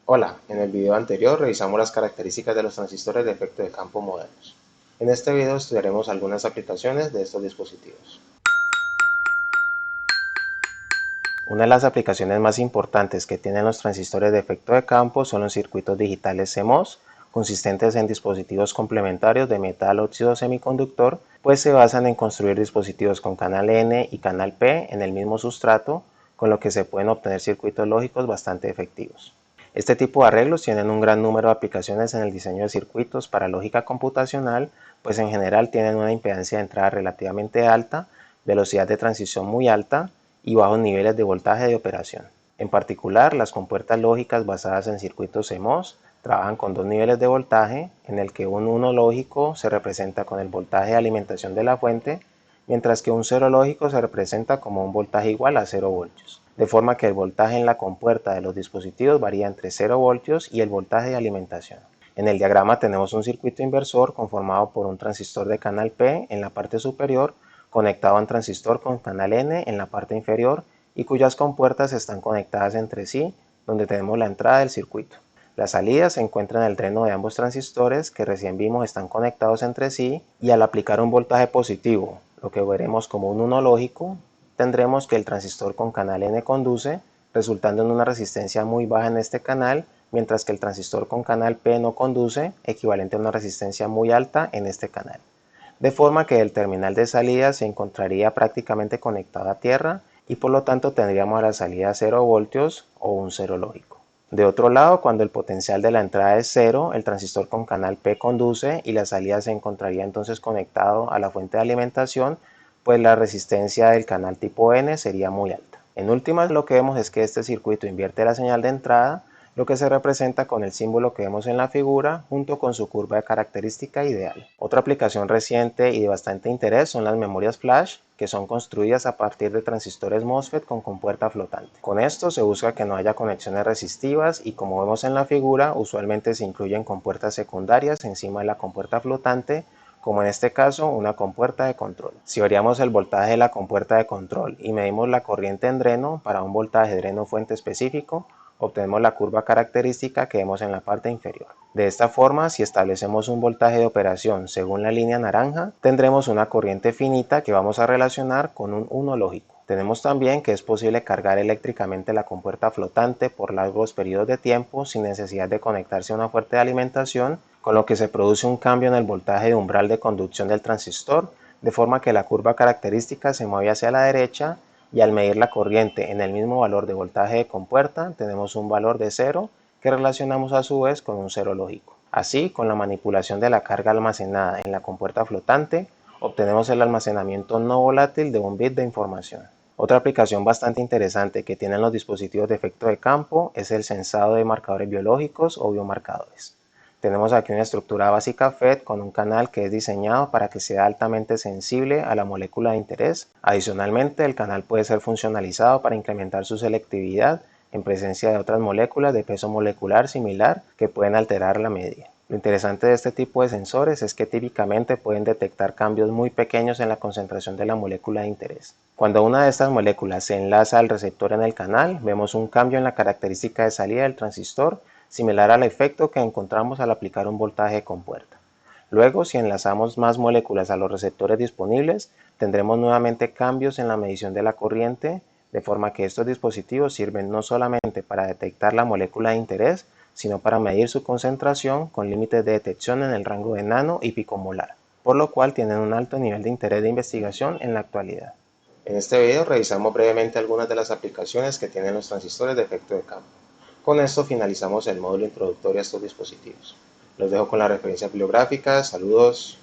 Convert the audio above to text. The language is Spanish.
Hola, en el video anterior revisamos las características de los transistores de efecto de campo modernos. En este video estudiaremos algunas aplicaciones de estos dispositivos. Una de las aplicaciones más importantes que tienen los transistores de efecto de campo son los circuitos digitales CMOS, consistentes en dispositivos complementarios de metal óxido semiconductor, pues se basan en construir dispositivos con canal N y canal P en el mismo sustrato, con lo que se pueden obtener circuitos lógicos bastante efectivos. Este tipo de arreglos tienen un gran número de aplicaciones en el diseño de circuitos para lógica computacional, pues en general tienen una impedancia de entrada relativamente alta, velocidad de transición muy alta y bajos niveles de voltaje de operación. En particular, las compuertas lógicas basadas en circuitos CMOS trabajan con dos niveles de voltaje, en el que un 1 lógico se representa con el voltaje de alimentación de la fuente, mientras que un 0 lógico se representa como un voltaje igual a 0 voltios, de forma que el voltaje en la compuerta de los dispositivos varía entre 0 voltios y el voltaje de alimentación. En el diagrama tenemos un circuito inversor conformado por un transistor de canal P en la parte superior, conectado a un transistor con canal N en la parte inferior y cuyas compuertas están conectadas entre sí, donde tenemos la entrada del circuito. Las salidas se encuentran en el dreno de ambos transistores, que recién vimos están conectados entre sí, y al aplicar un voltaje positivo, lo que veremos como un 1 lógico, tendremos que el transistor con canal N conduce, resultando en una resistencia muy baja en este canal, mientras que el transistor con canal P no conduce, equivalente a una resistencia muy alta en este canal. De forma que el terminal de salida se encontraría prácticamente conectado a tierra y por lo tanto tendríamos a la salida 0 voltios o un 0 lógico. De otro lado, cuando el potencial de la entrada es 0, el transistor con canal P conduce y la salida se encontraría entonces conectado a la fuente de alimentación, pues la resistencia del canal tipo N sería muy alta. En últimas, lo que vemos es que este circuito invierte la señal de entrada, lo que se representa con el símbolo que vemos en la figura junto con su curva de característica ideal. Otra aplicación reciente y de bastante interés son las memorias flash, que son construidas a partir de transistores MOSFET con compuerta flotante. Con esto se busca que no haya conexiones resistivas y, como vemos en la figura, usualmente se incluyen compuertas secundarias encima de la compuerta flotante, como en este caso una compuerta de control. Si variamos el voltaje de la compuerta de control y medimos la corriente en dreno para un voltaje de dreno fuente específico, obtenemos la curva característica que vemos en la parte inferior. De esta forma, si establecemos un voltaje de operación según la línea naranja, tendremos una corriente finita que vamos a relacionar con un 1 lógico. Tenemos también que es posible cargar eléctricamente la compuerta flotante por largos periodos de tiempo sin necesidad de conectarse a una fuente de alimentación, con lo que se produce un cambio en el voltaje de umbral de conducción del transistor, de forma que la curva característica se mueve hacia la derecha y al medir la corriente en el mismo valor de voltaje de compuerta tenemos un valor de 0 que relacionamos a su vez con un 0 lógico. Así, con la manipulación de la carga almacenada en la compuerta flotante, obtenemos el almacenamiento no volátil de un bit de información. Otra aplicación bastante interesante que tienen los dispositivos de efecto de campo es el sensado de marcadores biológicos o biomarcadores. Tenemos aquí una estructura básica FET con un canal que es diseñado para que sea altamente sensible a la molécula de interés. Adicionalmente, el canal puede ser funcionalizado para incrementar su selectividad en presencia de otras moléculas de peso molecular similar que pueden alterar la media. Lo interesante de este tipo de sensores es que típicamente pueden detectar cambios muy pequeños en la concentración de la molécula de interés. Cuando una de estas moléculas se enlaza al receptor en el canal, vemos un cambio en la característica de salida del transistor similar al efecto que encontramos al aplicar un voltaje de compuerta. Luego, si enlazamos más moléculas a los receptores disponibles, tendremos nuevamente cambios en la medición de la corriente, de forma que estos dispositivos sirven no solamente para detectar la molécula de interés, sino para medir su concentración con límites de detección en el rango de nano y picomolar, por lo cual tienen un alto nivel de interés de investigación en la actualidad. En este video revisamos brevemente algunas de las aplicaciones que tienen los transistores de efecto de campo. Con esto finalizamos el módulo introductorio a estos dispositivos. Los dejo con las referencias bibliográficas. Saludos.